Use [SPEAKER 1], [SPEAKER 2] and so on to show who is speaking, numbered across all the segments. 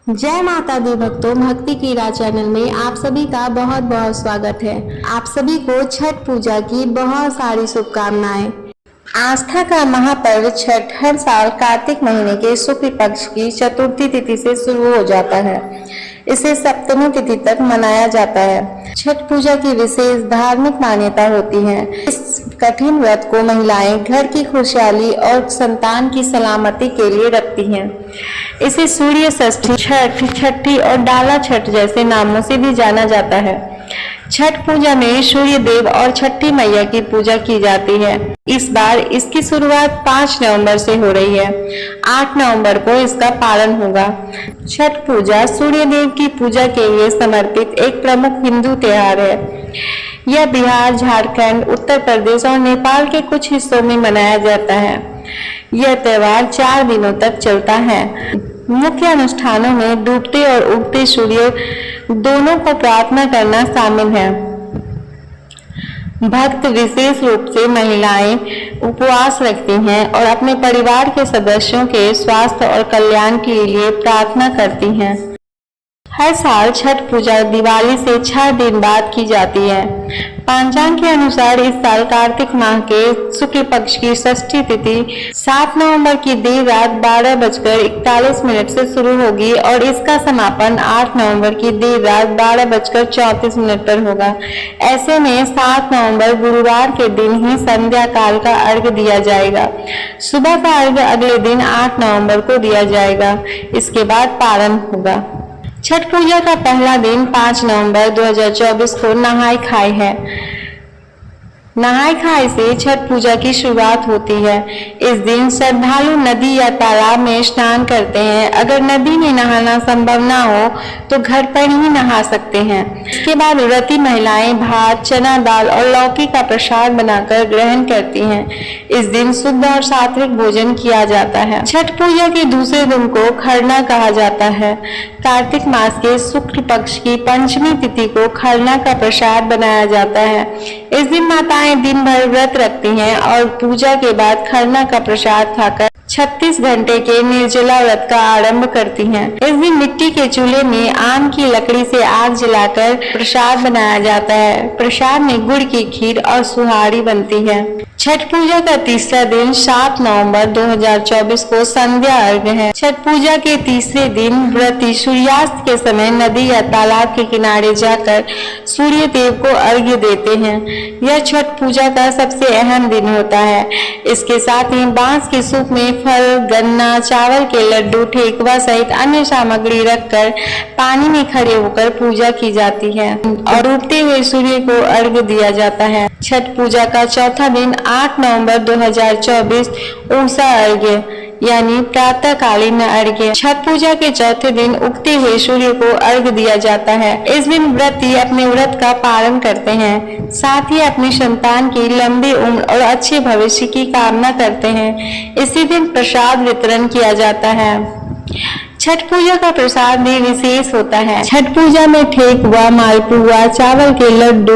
[SPEAKER 1] जय माता दी भक्तों, भक्ति की राह चैनल में आप सभी का बहुत बहुत स्वागत है। आप सभी को छठ पूजा की बहुत सारी शुभकामनाएं। आस्था का महापर्व छठ हर साल कार्तिक महीने के शुक्ल पक्ष की चतुर्थी तिथि से शुरू हो जाता है। इसे सप्तमी तिथि तक मनाया जाता है। छठ पूजा की विशेष धार्मिक मान्यता होती है। इस कठिन व्रत को महिलाएं घर की खुशहाली और संतान की सलामती के लिए रखती हैं। इसे सूर्य षष्ठी, छठ, छठी और डाला छठ जैसे नामों से भी जाना जाता है। छठ पूजा में सूर्य देव और छठी मैया की पूजा की जाती है। इस बार इसकी शुरुआत 5 नवंबर से हो रही है। 8 नवंबर को इसका पारण होगा। छठ पूजा सूर्य देव की पूजा के लिए समर्पित एक प्रमुख हिंदू त्योहार है। यह बिहार, झारखंड, उत्तर प्रदेश और नेपाल के कुछ हिस्सों में मनाया जाता है। यह त्योहार 4 दिनों तक चलता है। मुख्य अनुष्ठानों में डूबते और उगते सूर्य दोनों को प्रार्थना करना शामिल है। भक्त विशेष रूप से महिलाएं उपवास रखती हैं और अपने परिवार के सदस्यों के स्वास्थ्य और कल्याण के लिए प्रार्थना करती हैं। हर साल छठ पूजा दिवाली से 6 दिन बाद की जाती है। पंचांग के अनुसार इस साल कार्तिक माह के शुक्ल पक्ष की षष्ठी तिथि 7 नवंबर की देर रात 12:41 से शुरू होगी और इसका समापन 8 नवंबर की देर रात 12:34 पर होगा। ऐसे में 7 नवंबर गुरुवार के दिन ही संध्या काल का अर्घ्य दिया जाएगा। सुबह का अर्घ्य अगले दिन 8 नवंबर को दिया जाएगा। इसके बाद पारण होगा। छठ पूजा का पहला दिन 5 नवंबर 2024 को नहाय खाय है। नहाय खाय से छठ पूजा की शुरुआत होती है। इस दिन श्रद्धालु नदी या तालाब में स्नान करते हैं। अगर नदी में नहाना संभव ना हो तो घर पर ही नहा सकते हैं। इसके बाद व्रती महिलाएं भात, चना दाल और लौकी का प्रसाद बनाकर ग्रहण करती हैं। इस दिन शुद्ध और सात्विक भोजन किया जाता है। छठ पूजा के दूसरे दिन को खरना कहा जाता है। कार्तिक मास के शुक्ल पक्ष की पंचमी तिथि को खरना का प्रसाद बनाया जाता है। इस दिन माताएं दिन भर व्रत रखती हैं और पूजा के बाद खरना का प्रसाद खाकर 36 घंटे के निर्जला व्रत का आरंभ करती हैं। इस दिन मिट्टी के चूल्हे में आम की लकड़ी से आग जलाकर प्रसाद बनाया जाता है। प्रसाद में गुड़ की खीर और सुहारी बनती है। छठ पूजा का तीसरा दिन 7 नवंबर 2024 को संध्या अर्घ्य है। छठ पूजा के तीसरे दिन व्रती सूर्यास्त के समय नदी या तालाब के किनारे जाकर सूर्य देव को अर्घ्य देते हैं। यह छठ पूजा का सबसे अहम दिन होता है। इसके साथ ही बांस के सूप में फल, गन्ना, चावल के लड्डू, ठेकुआ सहित अन्य सामग्री रखकर पानी में खड़े होकर पूजा की जाती है और उगते हुए सूर्य को अर्घ्य दिया जाता है। छठ पूजा का चौथा दिन 8 नवंबर 2024 उषा अर्घ्य यानी प्रातःकालीन अर्घ्य। छठ पूजा के चौथे दिन उगते हुए सूर्य को अर्घ्य दिया जाता है। इस दिन व्रती अपने व्रत का पालन करते हैं। साथ ही अपनी संतान की लंबी उम्र और अच्छे भविष्य की कामना करते हैं। इसी दिन प्रसाद वितरण किया जाता है। छठ पूजा का प्रसाद भी विशेष होता है। छठ पूजा में ठेकुआ, मालपुआ, चावल के लड्डू,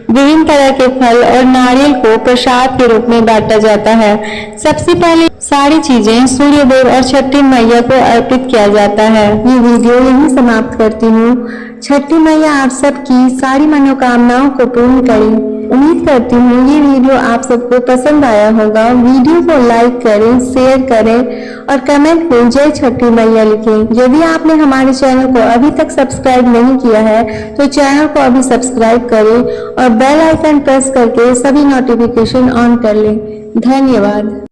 [SPEAKER 1] विभिन्न तरह के फल और नारियल को प्रसाद के रूप में बांटा जाता है। सबसे पहले सारी चीजें सूर्य देव और छठी मैया को अर्पित किया जाता है। ये वीडियो यहीं समाप्त करती हूँ। छठी मैया आप सबकी सारी मनोकामनाओं को पूर्ण करें। उम्मीद करती हूँ ये वीडियो आप सबको पसंद आया होगा। वीडियो को लाइक करें, शेयर करें और कमेंट में जय छठी मैया लिखें। यदि आपने हमारे चैनल को अभी तक सब्सक्राइब नहीं किया है तो चैनल को अभी सब्सक्राइब करें और बेल आइकन प्रेस करके सभी नोटिफिकेशन ऑन कर लें। धन्यवाद।